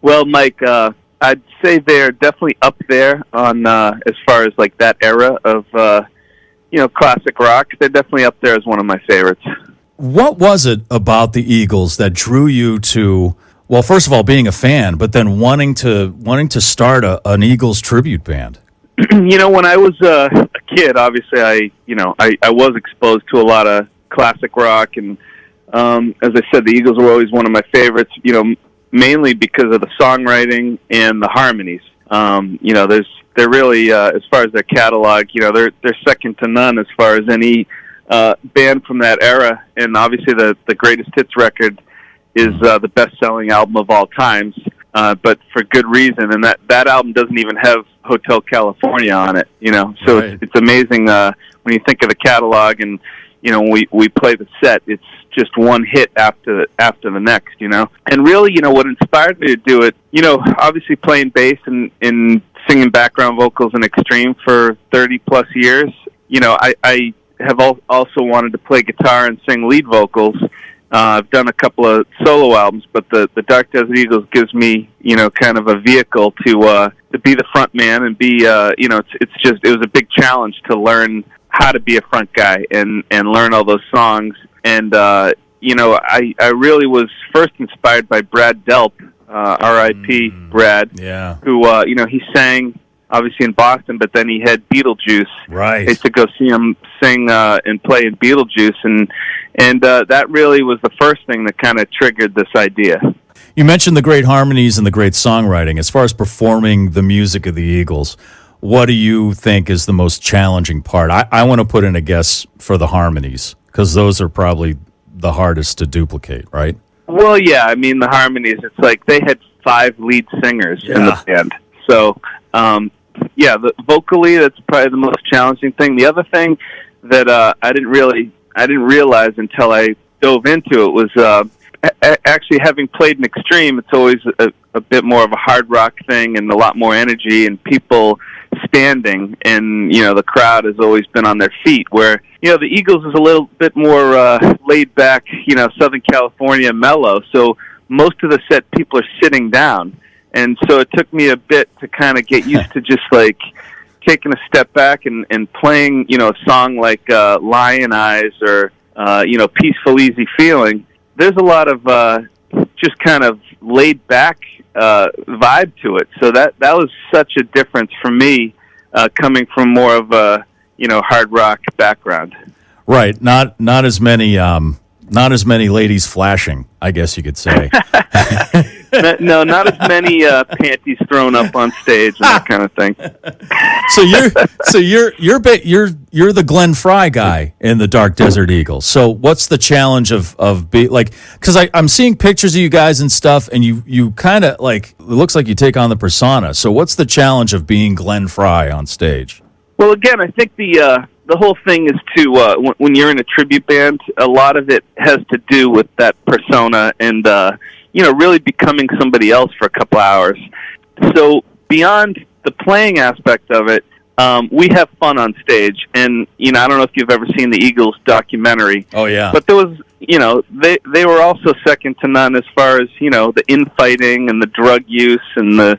Well, Mike, I'd say they're definitely up there on as far as like that era of classic rock. They're definitely up there as one of my favorites. What was it about the Eagles that drew you to, well, first of all, being a fan, but then wanting to start an Eagles tribute band? When I was a kid, obviously I was exposed to a lot of classic rock, and as I said, the Eagles were always one of my favorites. Mainly because of the songwriting and the harmonies. They're really as far as their catalog, they're second to none as far as any band from that era. And obviously, the greatest hits record is the best-selling album of all times, but for good reason. And that album doesn't even have Hotel California on it. So right. It's amazing when you think of the catalog, and when we play the set, it's just one hit after the next, And really, what inspired me to do it, obviously playing bass and singing background vocals in Extreme for 30-plus years, I have also wanted to play guitar and sing lead vocals. I've done a couple of solo albums, but the Dark Desert Eagles gives me, kind of a vehicle to be the front man and be, it was a big challenge to learn how to be a front guy and learn all those songs. And, I really was first inspired by Brad Delp, R.I.P. Brad, who, he sang, obviously, in Boston, but then he had Beetlejuice. Right. I used to go see him sing and play in Beetlejuice, and that really was the first thing that kind of triggered this idea. You mentioned the great harmonies and the great songwriting. As far as performing the music of the Eagles, what do you think is the most challenging part? I want to put in a guess for the harmonies, because those are probably the hardest to duplicate, right? Well, yeah. I mean, the harmonies, it's like they had 5 lead singers in the band. So, vocally, that's probably the most challenging thing. The other thing that I didn't realize until I dove into it was actually having played in Extreme, it's always a bit more of a hard rock thing and a lot more energy and people standing, and the crowd has always been on their feet, where the Eagles is a little bit more laid back, Southern California mellow, so most of the set people are sitting down, and so it took me a bit to kind of get used to just like taking a step back and playing a song like Lion Eyes or Peaceful Easy Feeling. There's a lot of just kind of laid back vibe to it. So that was such a difference for me, coming from more of a hard rock background. Right. Not as many ladies flashing, I guess you could say. No, not as many panties thrown up on stage and that kind of thing. You're the Glenn Frye guy in the Dark Desert Eagles. So what's the challenge of being like? Because I'm seeing pictures of you guys and stuff, and you kind of like, it looks like you take on the persona. So what's the challenge of being Glenn Frye on stage? Well, again, I think the whole thing is to when you're in a tribute band, a lot of it has to do with that persona and really becoming somebody else for a couple hours. So beyond the playing aspect of it, we have fun on stage. And, I don't know if you've ever seen the Eagles documentary. Oh, yeah. But there was, they were also second to none as far as, the infighting and the drug use and the,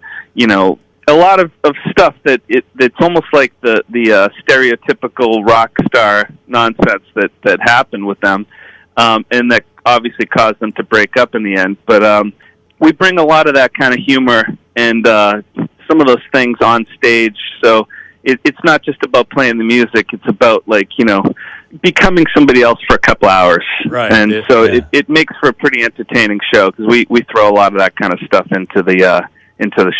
a lot of stuff that's almost like the stereotypical rock star nonsense that happened with them. And that obviously caused them to break up in the end. But we bring a lot of that kind of humor and some of those things on stage. So it's not just about playing the music. It's about, becoming somebody else for a couple hours. Right. And it makes for a pretty entertaining show because we throw a lot of that kind of stuff into the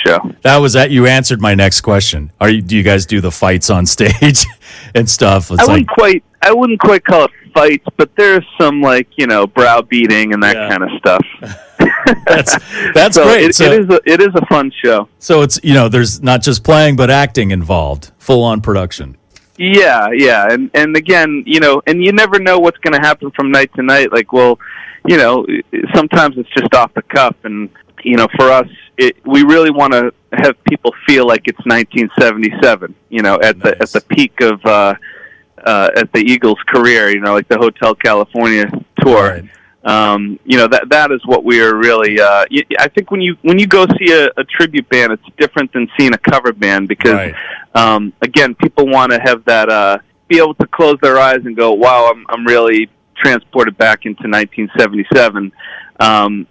show. That was that. You answered my next question. Do you guys do the fights on stage and stuff? I wouldn't quite call it fights, but there's some browbeating and that kind of stuff. That's so great. It is a fun show. So it's there's not just playing but acting involved, full on production. Yeah, and again, and you never know what's going to happen from night to night. Sometimes it's just off the cuff, and for us, we really want to have people feel like it's 1977. At the peak of at the Eagles' career, like the Hotel California tour. That is what we are really. I think when you go see a tribute band, it's different than seeing a cover band because, Right. again, people want to have that be able to close their eyes and go, "Wow, I'm really transported back into 1977." And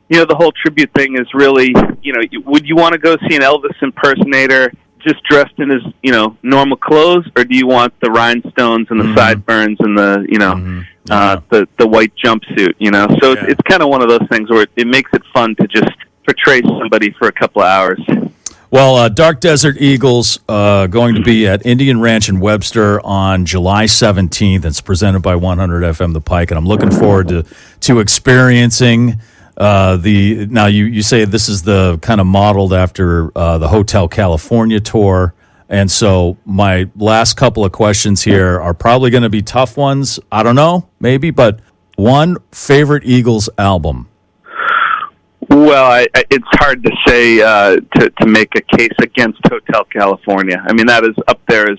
the whole tribute thing is really, would you want to go see an Elvis impersonator just dressed in his, normal clothes, or do you want the rhinestones and the sideburns and the white jumpsuit? So it's kind of one of those things where it makes it fun to just portray somebody for a couple of hours. Well, Dark Desert Eagles going to be at Indian Ranch in Webster on July 17th. It's presented by 100 FM The Pike, and I'm looking forward to experiencing now you say this is the kind of modeled after the Hotel California tour. And so my last couple of questions here are probably going to be tough ones. I don't know, maybe, but one favorite Eagles album. Well, it's hard to say to make a case against Hotel California. I mean, that is up there as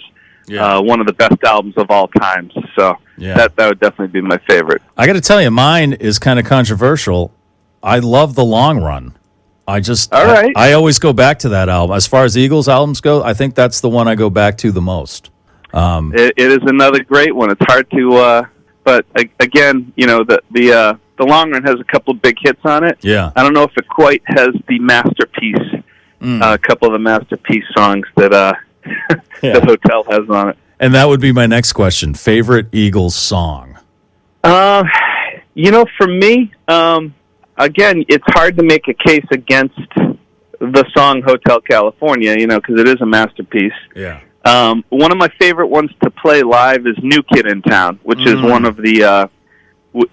one of the best albums of all time. So that would definitely be my favorite. I got to tell you, mine is kind of controversial. I love The Long Run. I always go back to that album. As far as Eagles albums go, I think that's the one I go back to the most. It is another great one. It's hard to, but again, the Long Run has a couple of big hits on it. Yeah. I don't know if it quite has the masterpiece, a couple of the masterpiece songs that the Hotel has on it. And that would be my next question. Favorite Eagles song? For me, again, it's hard to make a case against the song Hotel California, because it is a masterpiece. Yeah. One of my favorite ones to play live is New Kid in Town, which is one of the,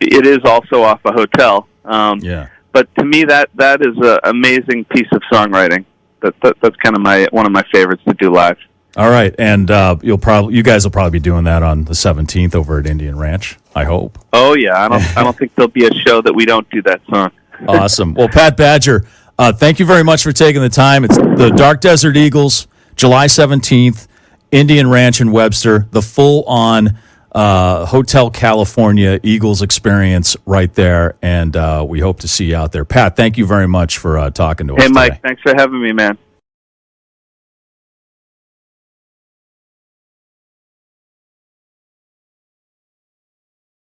it is also off a Hotel. But to me, that is an amazing piece of songwriting. That's kind of one of my favorites to do live. All right, and you guys will probably be doing that on the 17th over at Indian Ranch, I hope. Oh yeah, I don't think there'll be a show that we don't do that song. Awesome. Well, Pat Badger, thank you very much for taking the time. It's the Dark Desert Eagles, July 17th, Indian Ranch in Webster, the full-on Hotel California Eagles experience right there, and we hope to see you out there. Pat, thank you very much for talking to us today. Hey, Mike, today. thanks for having me, man.